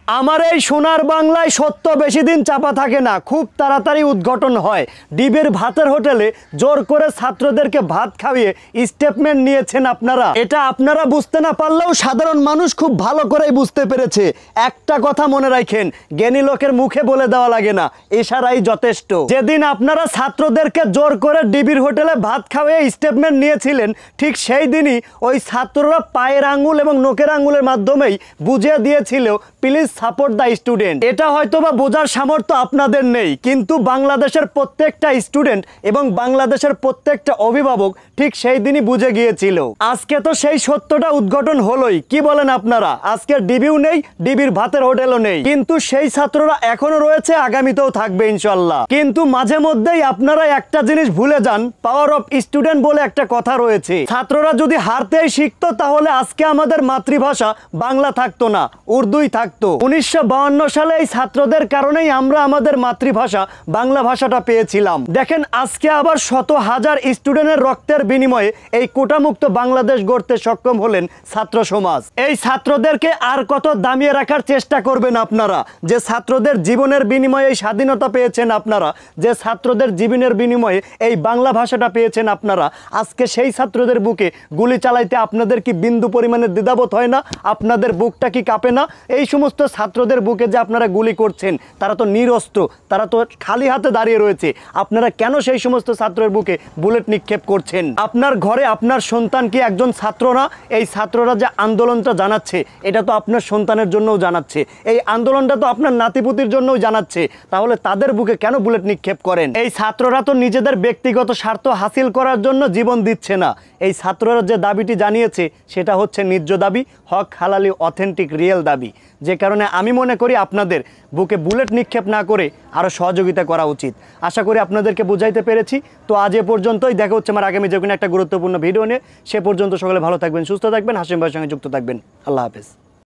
আমার এই সোনার বাংলায় সত্য বেশি দিন চাপা থাকে না, খুব তাড়াতাড়ি উদ্ঘাটন হয়। ডিবির ভাতের হোটেলে জোর করে ছাত্রদেরকে ভাত খাইয়ে স্টেটমেন্ট নিয়েছেন আপনারা। এটা আপনারা বুঝতে না পারলেও সাধারণ মানুষ খুব ভালো করেই বুঝতে পেরেছে। একটা কথা মনে রাখেন, জ্ঞানী লোকের মুখে বলে দেওয়া লাগে না, ইশারাই যথেষ্ট। যেদিন আপনারা ছাত্রদেরকে জোর করে ডিবির হোটেলে ভাত খাইয়ে স্টেটমেন্ট নিয়েছিলেন, ঠিক সেই দিনই ওই ছাত্ররা পায়ের আঙ্গুল এবং নখের আঙ্গুলের মাধ্যমেই বুঝিয়ে দিয়েছিল, প্লিজ সাপোর্ট দ্য স্টুডেন্ট। এটা হয়তো বা বোঝার সামর্থ্য আপনাদের নেই, কিন্তু বাংলাদেশের প্রত্যেকটা স্টুডেন্ট এবং বাংলাদেশের প্রত্যেকটা অভিভাবক ঠিক সেই দিনই বুঝে গিয়েছিল। আজকে তো সেই সত্যটা উদ্ঘাটন হলোই। কি বলেন আপনারা? আজকে ডিবিও নেই, ডিবির ভাতের হোটেলও নেই, কিন্তু সেই ছাত্ররা এখনো রয়েছে, আগামীতেও থাকবে ইনশাল্লাহ। কিন্তু মাঝে মধ্যেই আপনারা একটা জিনিস ভুলে যান, পাওয়ার অফ স্টুডেন্ট বলে একটা কথা রয়েছে। ছাত্ররা যদি হারতেই শিখতো, তাহলে আজকে আমাদের মাতৃভাষা বাংলা থাকতো না, উর্দুই থাকতো। 1952 সালে এই ছাত্রদের কারণেই আমরা আমাদের মাতৃভাষা বাংলা ভাষাটা পেয়েছিলাম। দেখেন, আজকে আবার শত হাজার স্টুডেন্টের রক্তের বিনিময়ে এই কোটামুক্ত বাংলাদেশ গড়তে সক্ষম হলেন ছাত্র সমাজ। এই ছাত্রদেরকে আর কত দামিয়ে রাখার চেষ্টা করবেন আপনারা? যে ছাত্রদের জীবনের বিনিময়ে এই স্বাধীনতা পেয়েছেন আপনারা, যে ছাত্রদের জীবনের বিনিময়ে এই বাংলা ভাষাটা পেয়েছেন আপনারা, আজকে সেই ছাত্রদের বুকে গুলি চালাইতে আপনাদের কি বিন্দু পরিমাণে দ্বিধাবোধ হয় না? আপনাদের বুকটা কি কাঁপে না? এই সমস্ত ছাত্রদের বুকে যে আপনারা গুলি করছেন, তারা তো নিরস্ত্র, তারা তো খালি হাতে দাঁড়িয়ে রয়েছে। আপনারা কেন সেই সমস্ত ছাত্রের বুকে বুলেট নিক্ষেপ করছেন? আপনার ঘরে আপনার সন্তান কি একজন ছাত্র না? এই ছাত্ররা যে আন্দোলনটা জানাচ্ছে, এটা তো আপনার সন্তানের জন্যও জানাচ্ছে, এই আন্দোলনটা তো আপনার নাতিপুতির জন্যও জানাচ্ছে। তাহলে তাদের বুকে কেন বুলেট নিক্ষেপ করেন? এই ছাত্ররা তো নিজেদের ব্যক্তিগত স্বার্থ হাসিল করার জন্য জীবন দিচ্ছে না। এই ছাত্ররা যে দাবিটি জানিয়েছে, সেটা হচ্ছে ন্যায্য দাবি, হক হালালি অথেন্টিক রিয়েল দাবি। যে কারণে আমি মনে করি আপনাদের বুকে বুলেট নিক্ষেপ না করে আরও সহযোগিতা করা উচিত। আশা করি আপনাদেরকে বুঝাইতে পেরেছি। তো আজ এ পর্যন্তই। দেখা হচ্ছে আমার আগামী যে কোনো একটা গুরুত্বপূর্ণ ভিডিও নিয়ে। সে পর্যন্ত সকলে ভালো থাকবেন, সুস্থ থাকবেন, হাসিম ভাইয়ের সঙ্গে যুক্ত থাকবেন। আল্লাহ হাফেজ।